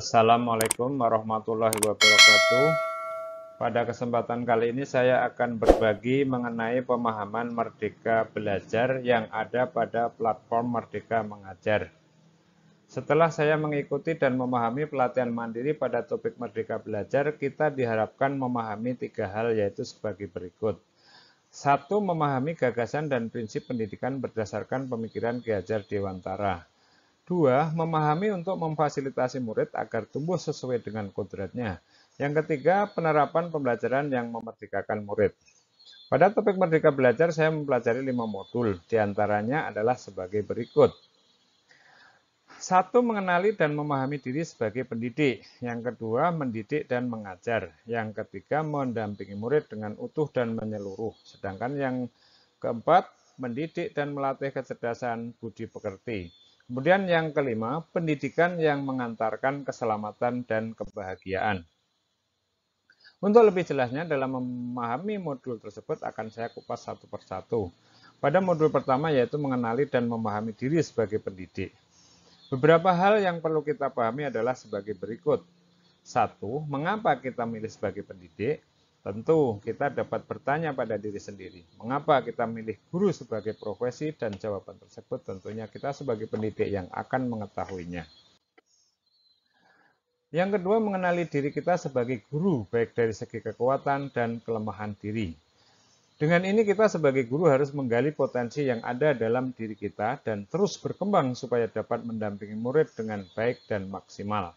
Assalamualaikum warahmatullahi wabarakatuh. Pada kesempatan kali ini saya akan berbagi mengenai pemahaman Merdeka Belajar yang ada pada platform Merdeka Mengajar. Setelah saya mengikuti dan memahami pelatihan mandiri pada topik Merdeka Belajar, kita diharapkan memahami 3 hal, yaitu sebagai berikut. 1. Memahami gagasan dan prinsip pendidikan berdasarkan pemikiran Ki Hajar Dewantara. 2. Memahami untuk memfasilitasi murid agar tumbuh sesuai dengan kodratnya. Yang ketiga, penerapan pembelajaran yang memerdekakan murid. Pada topik Merdeka Belajar, saya mempelajari 5 modul, diantaranya adalah sebagai berikut. 1. Mengenali dan memahami diri sebagai pendidik. Yang kedua, mendidik dan mengajar. Yang ketiga, mendampingi murid dengan utuh dan menyeluruh. Sedangkan yang keempat, mendidik dan melatih kecerdasan budi pekerti. Kemudian yang kelima, pendidikan yang mengantarkan keselamatan dan kebahagiaan. Untuk lebih jelasnya dalam memahami modul tersebut akan saya kupas satu persatu. Pada modul pertama yaitu mengenali dan memahami diri sebagai pendidik. Beberapa hal yang perlu kita pahami adalah sebagai berikut. 1. Mengapa kita milih sebagai pendidik? Tentu kita dapat bertanya pada diri sendiri, mengapa kita milih guru sebagai profesi, dan jawaban tersebut tentunya kita sebagai pendidik yang akan mengetahuinya. Yang kedua, mengenali diri kita sebagai guru, baik dari segi kekuatan dan kelemahan diri. Dengan ini kita sebagai guru harus menggali potensi yang ada dalam diri kita dan terus berkembang supaya dapat mendampingi murid dengan baik dan maksimal.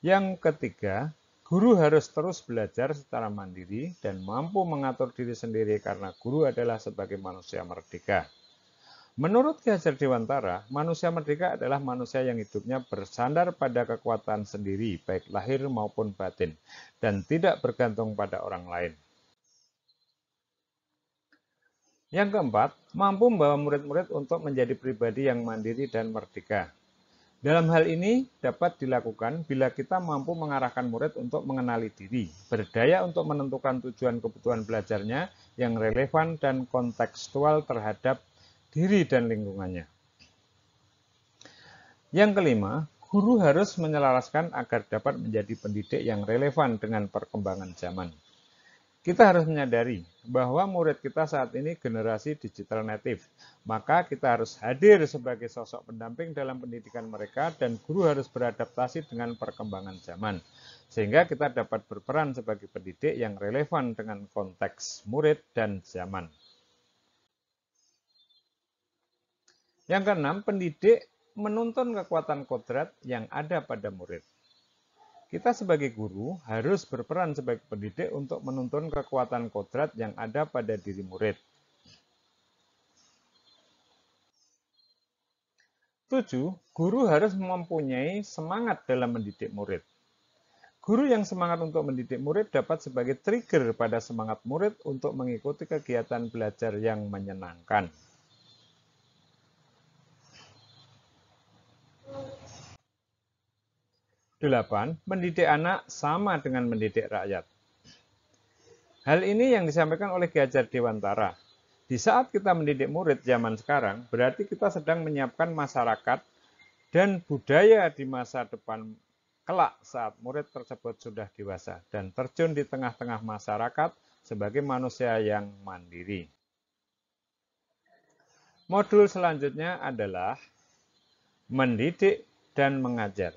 Yang ketiga, guru harus terus belajar secara mandiri dan mampu mengatur diri sendiri karena guru adalah sebagai manusia merdeka. Menurut Ki Hajar Dewantara, manusia merdeka adalah manusia yang hidupnya bersandar pada kekuatan sendiri, baik lahir maupun batin, dan tidak bergantung pada orang lain. Yang keempat, mampu membawa murid-murid untuk menjadi pribadi yang mandiri dan merdeka. Dalam hal ini dapat dilakukan bila kita mampu mengarahkan murid untuk mengenali diri, berdaya untuk menentukan tujuan kebutuhan belajarnya yang relevan dan kontekstual terhadap diri dan lingkungannya. Yang kelima, guru harus menyelaraskan agar dapat menjadi pendidik yang relevan dengan perkembangan zaman. Kita harus menyadari bahwa murid kita saat ini generasi digital native, maka kita harus hadir sebagai sosok pendamping dalam pendidikan mereka dan guru harus beradaptasi dengan perkembangan zaman, sehingga kita dapat berperan sebagai pendidik yang relevan dengan konteks murid dan zaman. Yang keenam, pendidik menuntun kekuatan kodrat yang ada pada murid. Kita sebagai guru harus berperan sebagai pendidik untuk menuntun kekuatan kodrat yang ada pada diri murid. 7. Guru harus mempunyai semangat dalam mendidik murid. Guru yang semangat untuk mendidik murid dapat sebagai trigger pada semangat murid untuk mengikuti kegiatan belajar yang menyenangkan. 8. Mendidik anak sama dengan mendidik rakyat. Hal ini yang disampaikan oleh Ki Hajar Dewantara. Di saat kita mendidik murid zaman sekarang, berarti kita sedang menyiapkan masyarakat dan budaya di masa depan kelak saat murid tersebut sudah dewasa dan terjun di tengah-tengah masyarakat sebagai manusia yang mandiri. Modul selanjutnya adalah mendidik dan mengajar.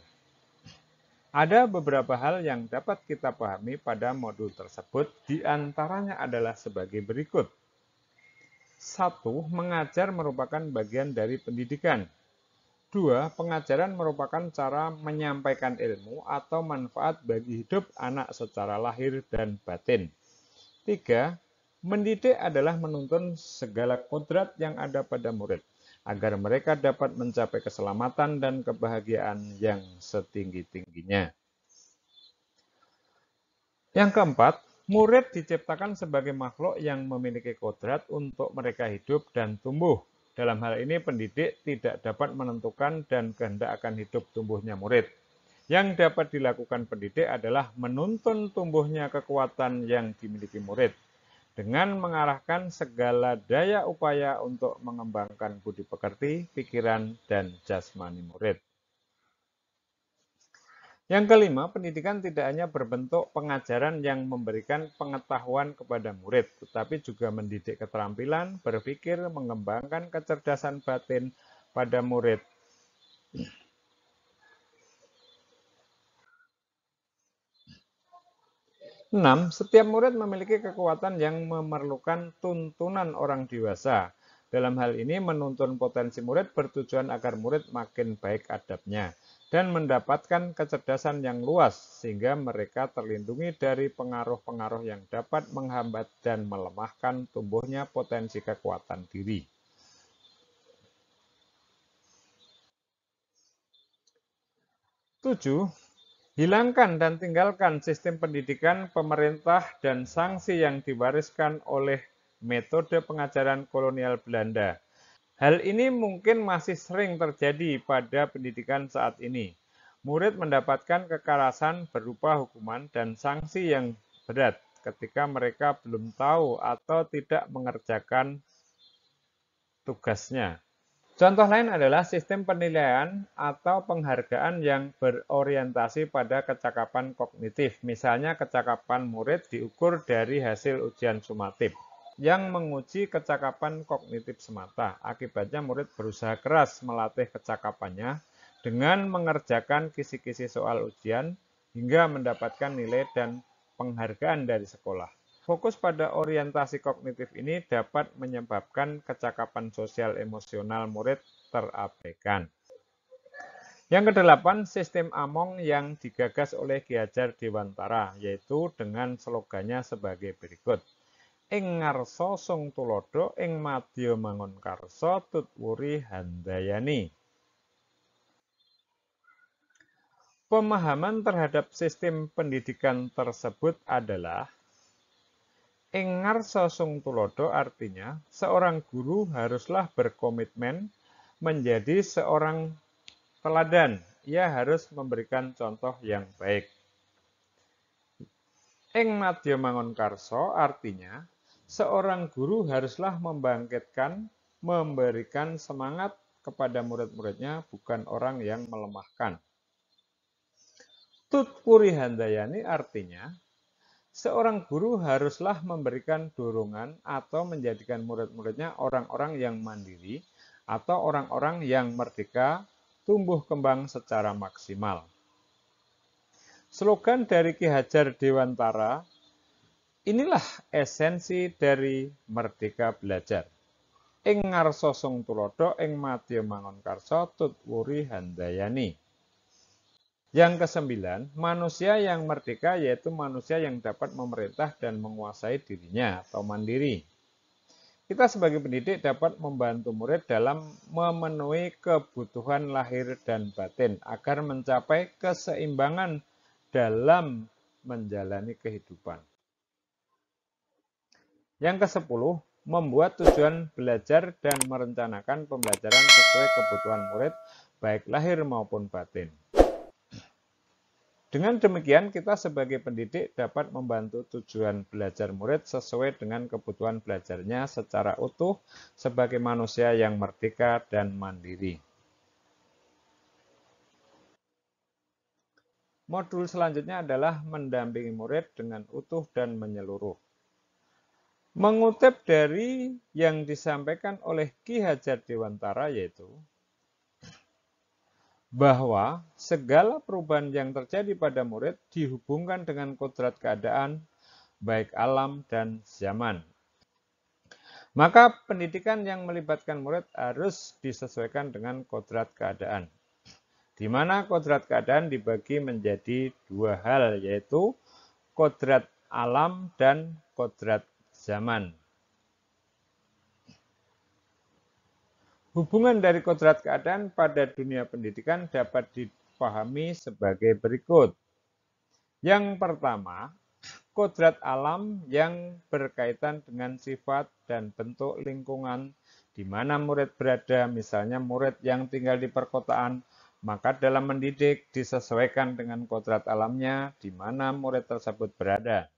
Ada beberapa hal yang dapat kita pahami pada modul tersebut, diantaranya adalah sebagai berikut. 1. Mengajar merupakan bagian dari pendidikan. 2. Pengajaran merupakan cara menyampaikan ilmu atau manfaat bagi hidup anak secara lahir dan batin. 3. Mendidik adalah menuntun segala kodrat yang ada pada murid, agar mereka dapat mencapai keselamatan dan kebahagiaan yang setinggi-tingginya. Yang keempat, murid diciptakan sebagai makhluk yang memiliki kodrat untuk mereka hidup dan tumbuh. Dalam hal ini, pendidik tidak dapat menentukan dan kehendak akan hidup tumbuhnya murid. Yang dapat dilakukan pendidik adalah menuntun tumbuhnya kekuatan yang dimiliki murid, dengan mengarahkan segala daya upaya untuk mengembangkan budi pekerti, pikiran, dan jasmani murid. Yang kelima, pendidikan tidak hanya berbentuk pengajaran yang memberikan pengetahuan kepada murid, tetapi juga mendidik keterampilan, berpikir, mengembangkan kecerdasan batin pada murid. 6. Setiap murid memiliki kekuatan yang memerlukan tuntunan orang dewasa. Dalam hal ini, menuntun potensi murid bertujuan agar murid makin baik adabnya dan mendapatkan kecerdasan yang luas, sehingga mereka terlindungi dari pengaruh-pengaruh yang dapat menghambat dan melemahkan tumbuhnya potensi kekuatan diri. 7. Hilangkan dan tinggalkan sistem pendidikan pemerintah dan sanksi yang diwariskan oleh metode pengajaran kolonial Belanda. Hal ini mungkin masih sering terjadi pada pendidikan saat ini. Murid mendapatkan kekerasan berupa hukuman dan sanksi yang berat ketika mereka belum tahu atau tidak mengerjakan tugasnya. Contoh lain adalah sistem penilaian atau penghargaan yang berorientasi pada kecakapan kognitif. Misalnya kecakapan murid diukur dari hasil ujian sumatif yang menguji kecakapan kognitif semata. Akibatnya murid berusaha keras melatih kecakapannya dengan mengerjakan kisi-kisi soal ujian hingga mendapatkan nilai dan penghargaan dari sekolah. Fokus pada orientasi kognitif ini dapat menyebabkan kecakapan sosial emosional murid terabaikan. Yang kedelapan, sistem Among yang digagas oleh Ki Hajar Dewantara, yaitu dengan slogannya sebagai berikut. Ing ngarsa sung tulodo, ing madya mangun karsa, tutwuri handayani. Pemahaman terhadap sistem pendidikan tersebut adalah ing ngarsa sung tulodo artinya seorang guru haruslah berkomitmen menjadi seorang teladan. Ia harus memberikan contoh yang baik. Ing madya mangun karsa artinya seorang guru haruslah membangkitkan, memberikan semangat kepada murid-muridnya, bukan orang yang melemahkan. Tutpuri handayani artinya seorang guru haruslah memberikan dorongan atau menjadikan murid-muridnya orang-orang yang mandiri atau orang-orang yang merdeka, tumbuh kembang secara maksimal. Slogan dari Ki Hajar Dewantara, inilah esensi dari Merdeka Belajar. Ing ngarsa sung tulodo, ing madya mangun karsa, tutwuri handayani. Yang kesembilan, manusia yang merdeka yaitu manusia yang dapat memerintah dan menguasai dirinya atau mandiri. Kita sebagai pendidik dapat membantu murid dalam memenuhi kebutuhan lahir dan batin agar mencapai keseimbangan dalam menjalani kehidupan. Yang ke-10, membuat tujuan belajar dan merencanakan pembelajaran sesuai kebutuhan murid, baik lahir maupun batin. Dengan demikian, kita sebagai pendidik dapat membantu tujuan belajar murid sesuai dengan kebutuhan belajarnya secara utuh sebagai manusia yang merdeka dan mandiri. Modul selanjutnya adalah mendampingi murid dengan utuh dan menyeluruh. Mengutip dari yang disampaikan oleh Ki Hajar Dewantara yaitu bahwa segala perubahan yang terjadi pada murid dihubungkan dengan kodrat keadaan, baik alam dan zaman. Maka pendidikan yang melibatkan murid harus disesuaikan dengan kodrat keadaan, di mana kodrat keadaan dibagi menjadi dua hal, yaitu kodrat alam dan kodrat zaman. Hubungan dari kodrat keadaan pada dunia pendidikan dapat dipahami sebagai berikut. Yang pertama, kodrat alam yang berkaitan dengan sifat dan bentuk lingkungan di mana murid berada, misalnya murid yang tinggal di perkotaan, maka dalam mendidik disesuaikan dengan kodrat alamnya di mana murid tersebut berada.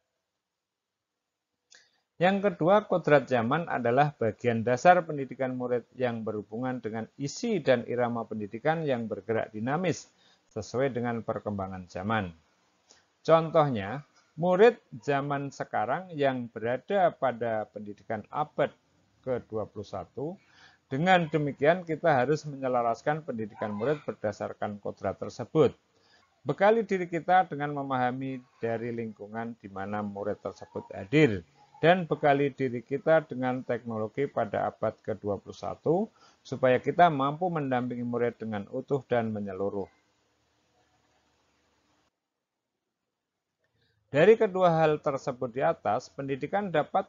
Yang kedua, kodrat zaman adalah bagian dasar pendidikan murid yang berhubungan dengan isi dan irama pendidikan yang bergerak dinamis, sesuai dengan perkembangan zaman. Contohnya, murid zaman sekarang yang berada pada pendidikan abad ke-21, dengan demikian kita harus menyelaraskan pendidikan murid berdasarkan kodrat tersebut. Bekali diri kita dengan memahami dari lingkungan di mana murid tersebut hadir, dan bekali diri kita dengan teknologi pada abad ke-21 supaya kita mampu mendampingi murid dengan utuh dan menyeluruh. Dari kedua hal tersebut di atas, pendidikan dapat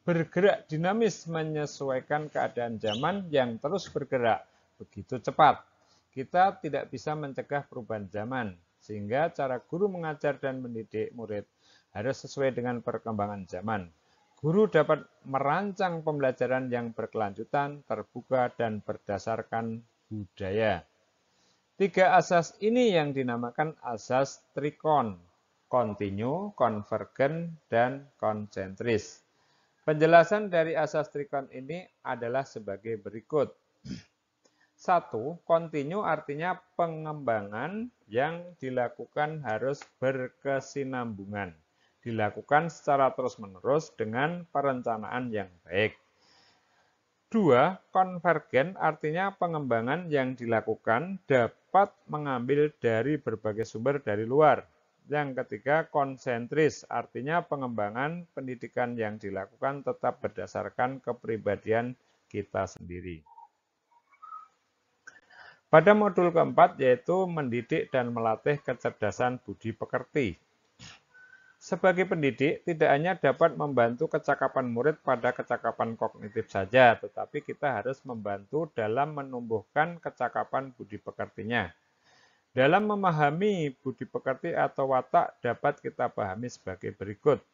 bergerak dinamis menyesuaikan keadaan zaman yang terus bergerak begitu cepat. Kita tidak bisa mencegah perubahan zaman, sehingga cara guru mengajar dan mendidik murid harus sesuai dengan perkembangan zaman. Guru dapat merancang pembelajaran yang berkelanjutan, terbuka, dan berdasarkan budaya. Tiga asas ini yang dinamakan asas trikon, kontinu, konvergen, dan konsentris. Penjelasan dari asas trikon ini adalah sebagai berikut. 1. Kontinu artinya pengembangan yang dilakukan harus berkesinambungan, dilakukan secara terus-menerus dengan perencanaan yang baik. 2. Konvergen artinya pengembangan yang dilakukan dapat mengambil dari berbagai sumber dari luar. Yang ketiga, konsentris artinya pengembangan pendidikan yang dilakukan tetap berdasarkan kepribadian kita sendiri. Pada modul keempat yaitu mendidik dan melatih kecerdasan budi pekerti. Sebagai pendidik, tidak hanya dapat membantu kecakapan murid pada kecakapan kognitif saja, tetapi kita harus membantu dalam menumbuhkan kecakapan budi pekertinya. Dalam memahami budi pekerti atau watak dapat kita pahami sebagai berikut.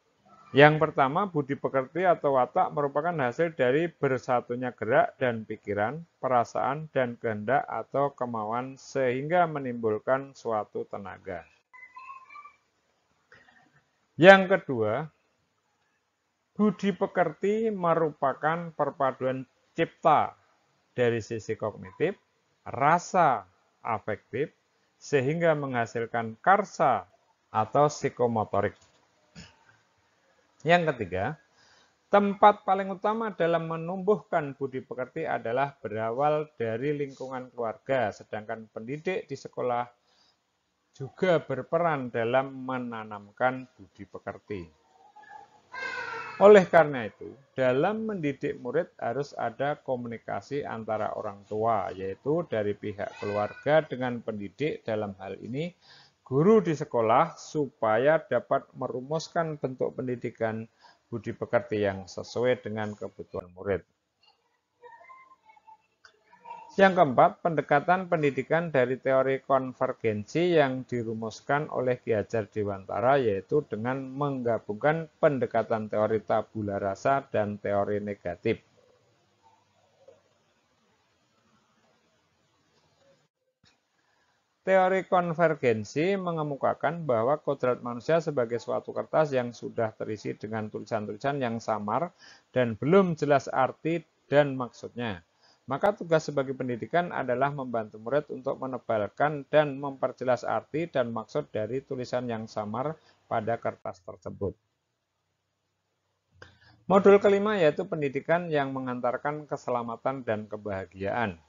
Yang pertama, budi pekerti atau watak merupakan hasil dari bersatunya gerak dan pikiran, perasaan, dan kehendak atau kemauan sehingga menimbulkan suatu tenaga. Yang kedua, budi pekerti merupakan perpaduan cipta dari sisi kognitif, rasa, afektif, sehingga menghasilkan karsa atau psikomotorik. Yang ketiga, tempat paling utama dalam menumbuhkan budi pekerti adalah berawal dari lingkungan keluarga, sedangkan pendidik di sekolah juga berperan dalam menanamkan budi pekerti. Oleh karena itu, dalam mendidik murid harus ada komunikasi antara orang tua, yaitu dari pihak keluarga dengan pendidik dalam hal ini guru di sekolah supaya dapat merumuskan bentuk pendidikan budi pekerti yang sesuai dengan kebutuhan murid. Yang keempat, pendekatan pendidikan dari teori konvergensi yang dirumuskan oleh Ki Hajar Dewantara yaitu dengan menggabungkan pendekatan teori tabula rasa dan teori negatif. Teori konvergensi mengemukakan bahwa kodrat manusia sebagai suatu kertas yang sudah terisi dengan tulisan-tulisan yang samar dan belum jelas arti dan maksudnya. Maka tugas sebagai pendidikan adalah membantu murid untuk menebalkan dan memperjelas arti dan maksud dari tulisan yang samar pada kertas tersebut. Modul kelima yaitu pendidikan yang mengantarkan keselamatan dan kebahagiaan.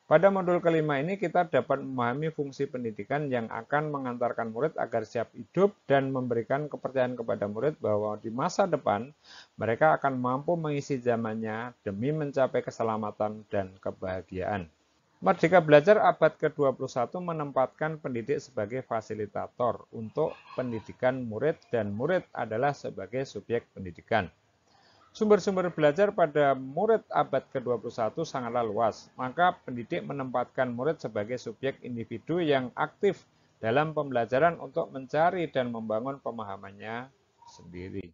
Pada modul kelima ini kita dapat memahami fungsi pendidikan yang akan mengantarkan murid agar siap hidup dan memberikan kepercayaan kepada murid bahwa di masa depan mereka akan mampu mengisi zamannya demi mencapai keselamatan dan kebahagiaan. Merdeka Belajar abad ke-21 menempatkan pendidik sebagai fasilitator untuk pendidikan murid dan murid adalah sebagai subjek pendidikan. Sumber-sumber belajar pada murid abad ke-21 sangatlah luas, maka pendidik menempatkan murid sebagai subjek individu yang aktif dalam pembelajaran untuk mencari dan membangun pemahamannya sendiri.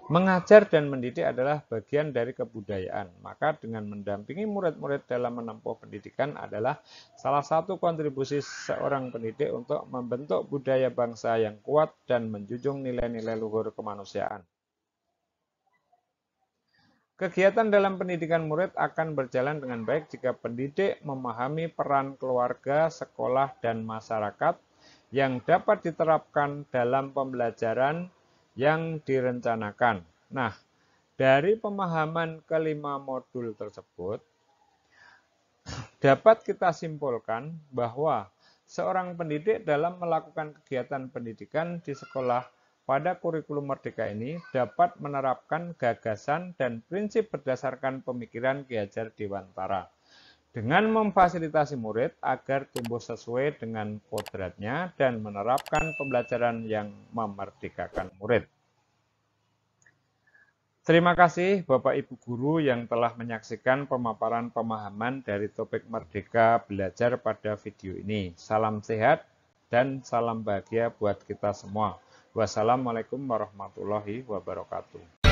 Mengajar dan mendidik adalah bagian dari kebudayaan, maka dengan mendampingi murid-murid dalam menempuh pendidikan adalah salah satu kontribusi seorang pendidik untuk membentuk budaya bangsa yang kuat dan menjunjung nilai-nilai luhur kemanusiaan. Kegiatan dalam pendidikan murid akan berjalan dengan baik jika pendidik memahami peran keluarga, sekolah, dan masyarakat yang dapat diterapkan dalam pembelajaran yang direncanakan. Nah, dari pemahaman kelima modul tersebut, dapat kita simpulkan bahwa seorang pendidik dalam melakukan kegiatan pendidikan di sekolah pada kurikulum Merdeka ini dapat menerapkan gagasan dan prinsip berdasarkan pemikiran Ki Hajar Dewantara dengan memfasilitasi murid agar tumbuh sesuai dengan kodratnya dan menerapkan pembelajaran yang memerdekakan murid. Terima kasih Bapak Ibu Guru yang telah menyaksikan pemaparan pemahaman dari topik Merdeka Belajar pada video ini. Salam sehat dan salam bahagia buat kita semua. Wassalamualaikum warahmatullahi wabarakatuh.